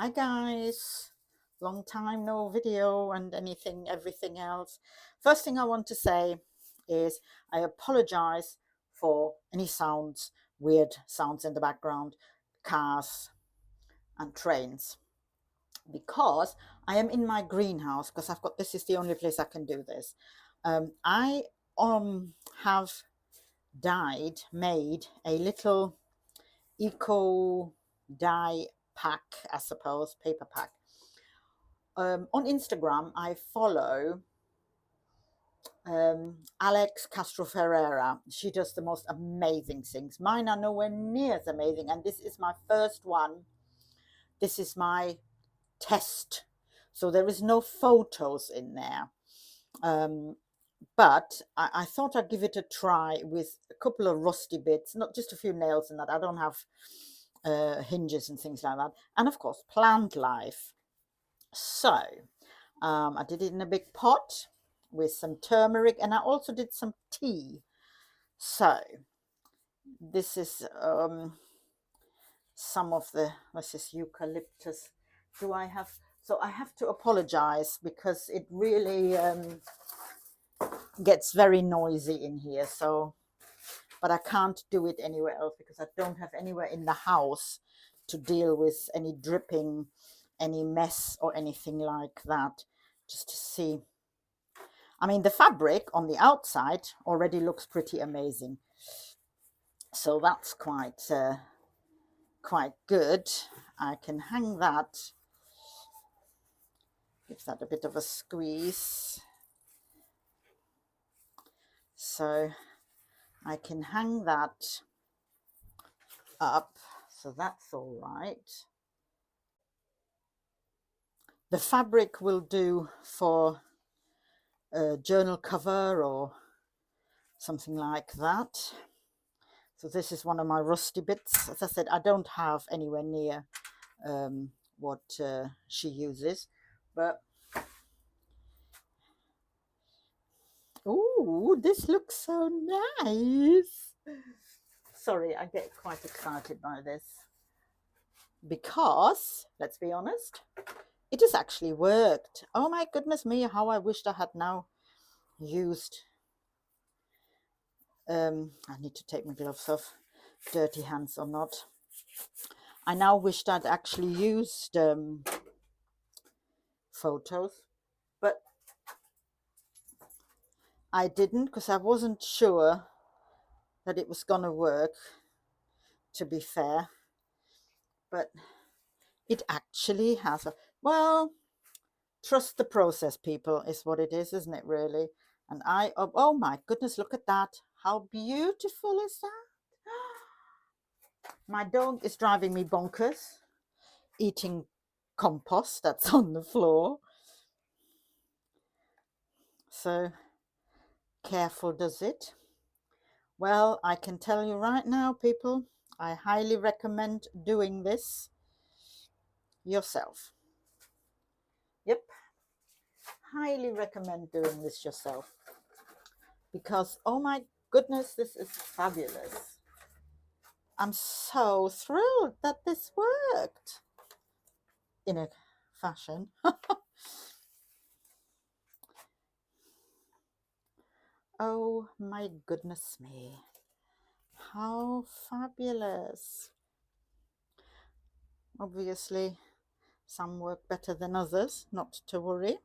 Hi guys, long time no video and everything else. First thing I want to say is I apologize for any sounds, weird sounds in the background, cars and trains, because I am in my greenhouse because this is the only place I can do this. I have made a little eco dye pack, I suppose, paper pack. On Instagram, I follow Alex Castro Ferreira. She does the most amazing things. Mine are nowhere near as amazing, and this is my first one. This is my test, so there is no photos in there. But I thought I'd give it a try with a couple of rusty bits, not just a few nails and that. I don't have hinges and things like that, and of course plant life. So I did it in a big pot with some turmeric, and I also did some tea. So this is some of this is eucalyptus. Do I have, so I have to apologize because it really gets very noisy in here. So, but I can't do it anywhere else because I don't have anywhere in the house to deal with any dripping, any mess or anything like that. Just to see. I mean, the fabric on the outside already looks pretty amazing. So that's quite good. I can hang that, give that a bit of a squeeze. So I can hang that up, so that's all right. The fabric will do for a journal cover or something like that. So this is one of my rusty bits. As I said, I don't have anywhere near what she uses, but oh, this looks so nice. Sorry, I get quite excited by this because, let's be honest, it has actually worked. Oh my goodness me, how I wished I had now used I need to take my gloves off, dirty hands or not. I now wished I'd actually used photos, but I didn't because I wasn't sure that it was gonna work, to be fair. But it actually has. Well, trust the process, people, is what it is, isn't it, really? And oh my goodness, look at that. How beautiful is that? My dog is driving me bonkers, eating compost that's on the floor. So careful does it. Well, I can tell you right now, people, I highly recommend doing this yourself. Yep, highly recommend doing this yourself because, oh my goodness, this is fabulous. I'm so thrilled that this worked in a fashion. Oh my goodness me. How fabulous. Obviously, some work better than others, not to worry.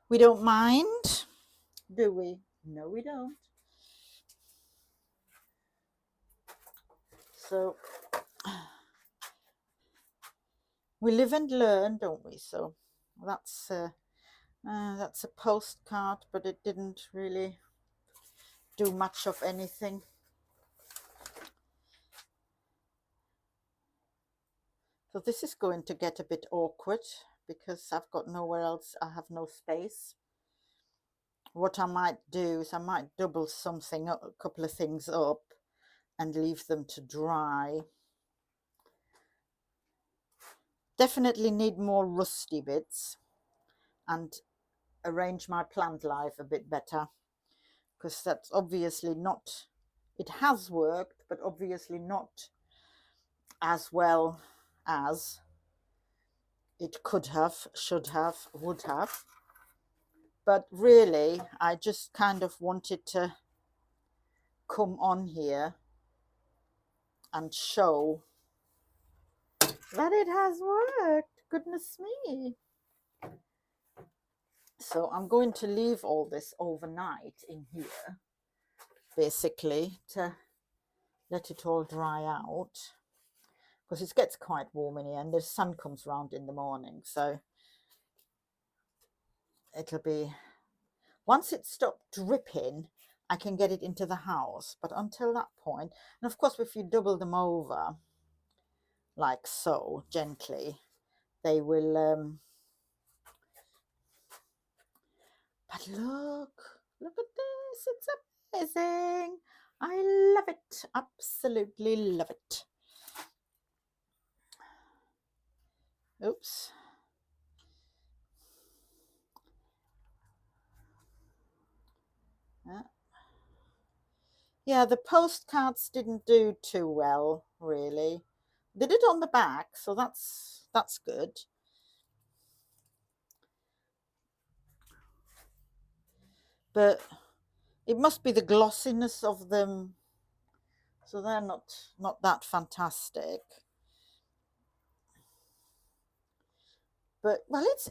We don't mind, do we? No, we don't. So we live and learn, don't we? So that's a postcard, but it didn't really do much of anything. So this is going to get a bit awkward because I've got nowhere else. I have no space. What I might do is I might double something up, a couple of things up, and leave them to dry. Definitely need more rusty bits and arrange my plant life a bit better because that's obviously not, it has worked, but obviously not as well as it could have, should have, would have. But really, I just kind of wanted to come on here and show that it has worked. Goodness me. So I'm going to leave all this overnight in here, basically, to let it all dry out, because it gets quite warm in here and the sun comes round in the morning. So it'll be, once it stopped dripping, I can get it into the house. But until that point, and of course, if you double them over like so, gently, they will, but look at this, it's amazing. I love it, absolutely love it. Oops. Yeah, the postcards didn't do too well, really. They did on the back, so that's good. But it must be the glossiness of them, so they're not that fantastic. But well, it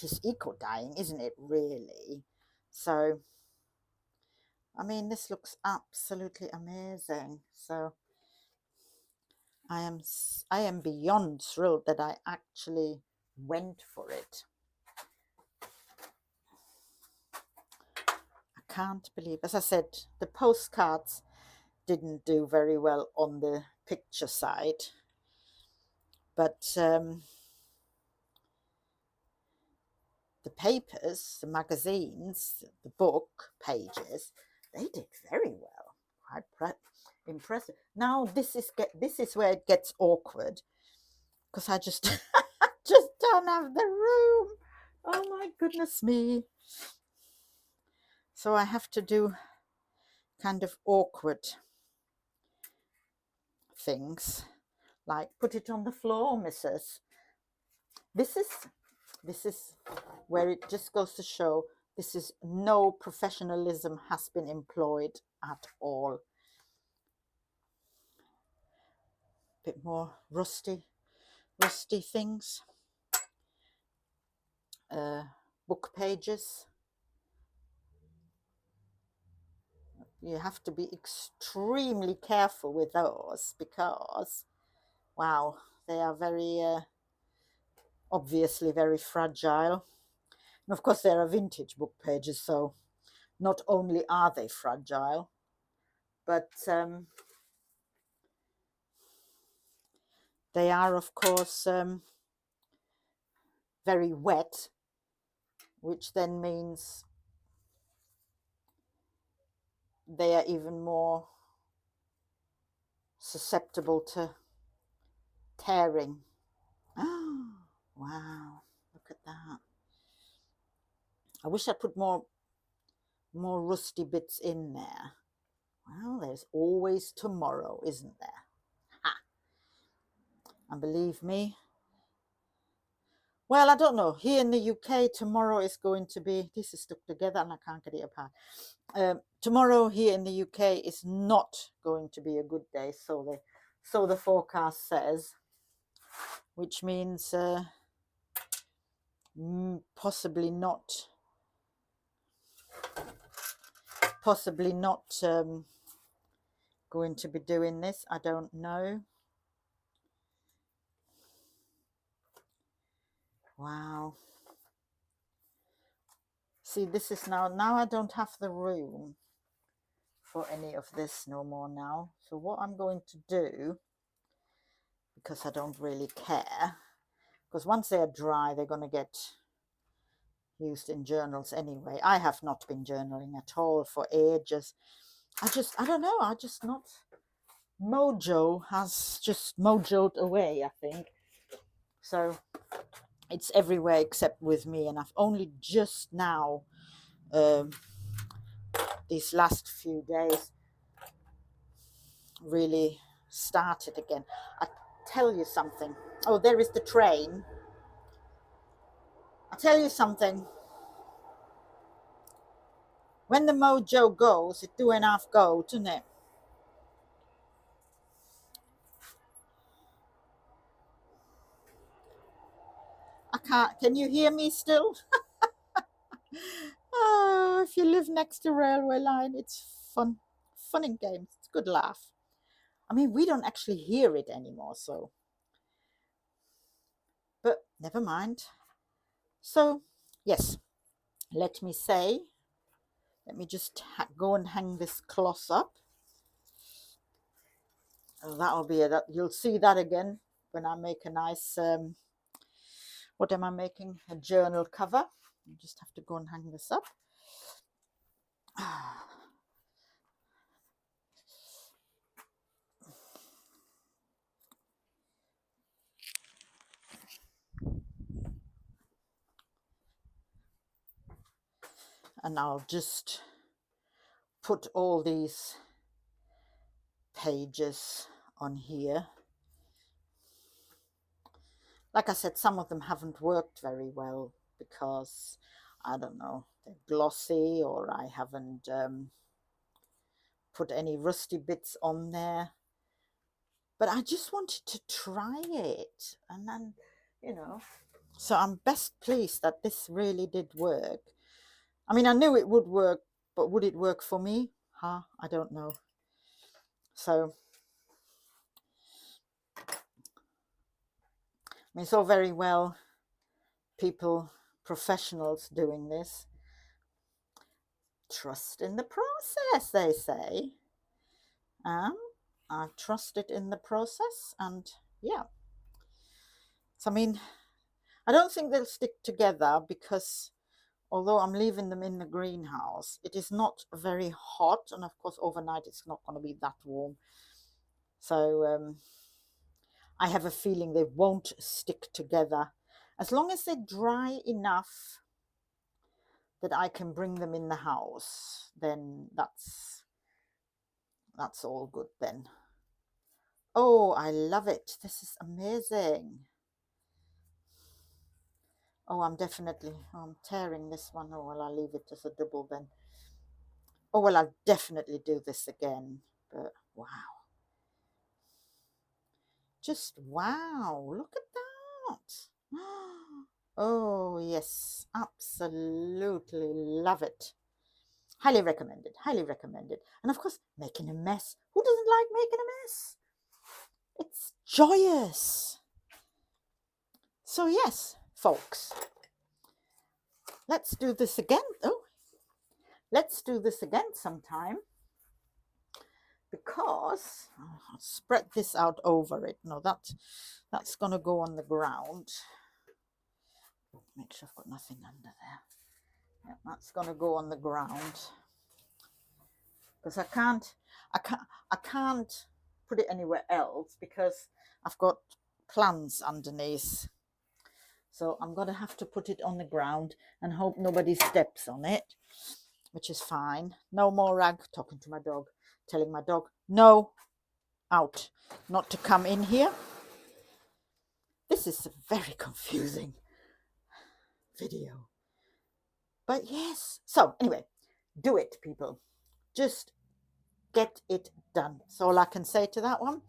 is eco-dyeing, isn't it? Really. So, I mean, this looks absolutely amazing. So, I am beyond thrilled that I actually went for it. I can't believe, as I said, the postcards didn't do very well on the picture side, but the papers, the magazines, the book pages, they did very well. Quite impressive. Now this is where it gets awkward, because I just just don't have the room. Oh my goodness me. So I have to do kind of awkward things, like put it on the floor, missus. This is where it just goes to show this is no professionalism has been employed at all. Bit more rusty things. Book pages. You have to be extremely careful with those, because, wow, they are very obviously very fragile. And of course, there are vintage book pages, so not only are they fragile, but they are, of course, very wet, which then means they are even more susceptible to tearing. Oh, wow, look at that. I wish I put more rusty bits in there. Well, there's always tomorrow, isn't there? Ha. And believe me, well, I don't know. Here in the UK, tomorrow is going to be, this is stuck together and I can't get it apart. Tomorrow here in the UK is not going to be a good day, so the forecast says, which means possibly not going to be doing this. I don't know. Wow. See, this is now I don't have the room for any of this no more now. So what I'm going to do, because I don't really care, because once they're dry, they're going to get used in journals anyway. I have not been journaling at all for ages. I don't know, mojo has just mojoed away, I think. So it's everywhere except with me, and I've only just now, these last few days, really started again. I tell you something. Oh, there is the train. I'll tell you something. When the mojo goes, it do enough go, doesn't it? I can't. Can you hear me still? Oh, if you live next to railway line, it's fun. Fun and games. It's a good laugh. I mean, we don't actually hear it anymore, so. But never mind. So, yes, let me say, let me just go and hang this cloth up. That'll be it. You'll see that again when I make a nice, what am I making? A journal cover. You just have to go and hang this up. And I'll just put all these pages on here. Like I said, some of them haven't worked very well because, I don't know, they're glossy, or I haven't put any rusty bits on there. But I just wanted to try it, and then, you know, so I'm best pleased that this really did work. I mean, I knew it would work, but would it work for me? Huh? I don't know. So, I mean, it's all very well people, professionals doing this. Trust in the process, they say. I've trusted in the process, and yeah. So, I mean, I don't think they'll stick together because although I'm leaving them in the greenhouse, it is not very hot, and of course overnight it's not going to be that warm. So I have a feeling they won't stick together. As long as they're dry enough that I can bring them in the house, then that's all good then. Oh, I love it. This is amazing. Oh, I'm tearing this one. Oh, well, I'll leave it as a double then. Oh, well, I'll definitely do this again. But wow. Just wow. Look at that. Oh, yes. Absolutely love it. Highly recommended. Highly recommended. And of course, making a mess. Who doesn't like making a mess? It's joyous. So, yes, folks, let's do this again. Oh, let's do this again sometime, because I'll spread this out over it. No, that's going to go on the ground. Make sure I've got nothing under there. Yeah, that's going to go on the ground because I can't put it anywhere else because I've got plants underneath. So I'm going to have to put it on the ground and hope nobody steps on it, which is fine. No more rag. Talking to my dog, telling my dog, no, out, not to come in here. This is a very confusing video. But yes, so anyway, do it, people. Just get it done. That's all I can say to that one.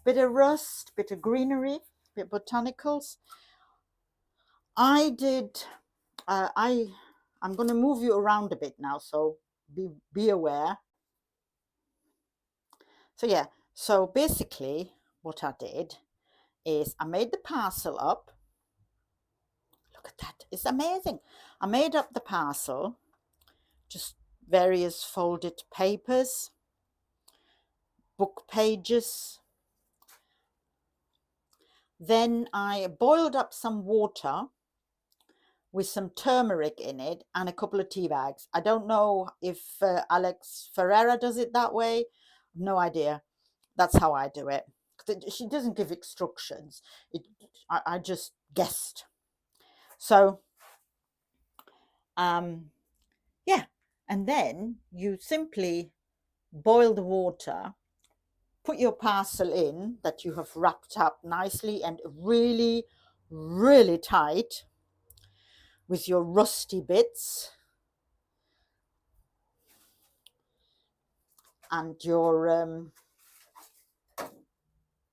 Bit of rust, bit of greenery, bit of botanicals. I'm going to move you around a bit now, so be aware. So yeah, so basically what I did is I made the parcel up. Look at that, it's amazing. I made up the parcel, just various folded papers, book pages. Then I boiled up some water with some turmeric in it and a couple of tea bags. I don't know if Alex Ferreira does it that way. No idea. That's how I do it. She doesn't give instructions. I just guessed. So, yeah. And then you simply boil the water, put your parcel in that you have wrapped up nicely and really, really tight. with your rusty bits and your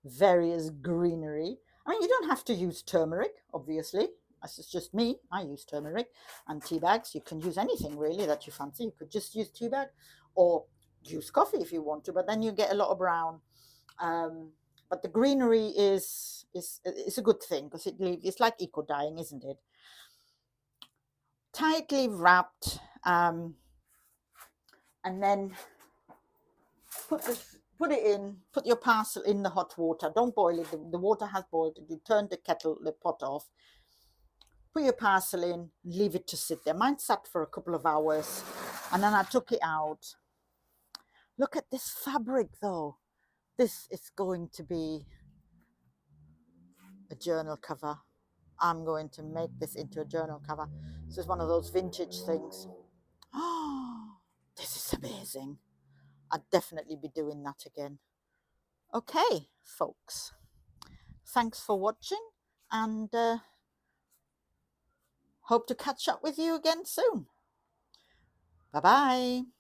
various greenery. I mean, you don't have to use turmeric, obviously. This is just me. I use turmeric and tea bags. You can use anything really that you fancy. You could just use tea bag or use coffee if you want to, but then you get a lot of brown. But the greenery is a good thing because it's like eco-dyeing, isn't it? Tightly wrapped, and then put it in. Put your parcel in the hot water. Don't boil it. The water has boiled. You turn the pot off. Put your parcel in. Leave it to sit there. Mine sat for a couple of hours, and then I took it out. Look at this fabric, though. This is going to be a journal cover. I'm going to make this into a journal cover. This is one of those vintage things. Oh, this is amazing. I'd definitely be doing that again. Okay, folks. Thanks for watching, and hope to catch up with you again soon. Bye-bye.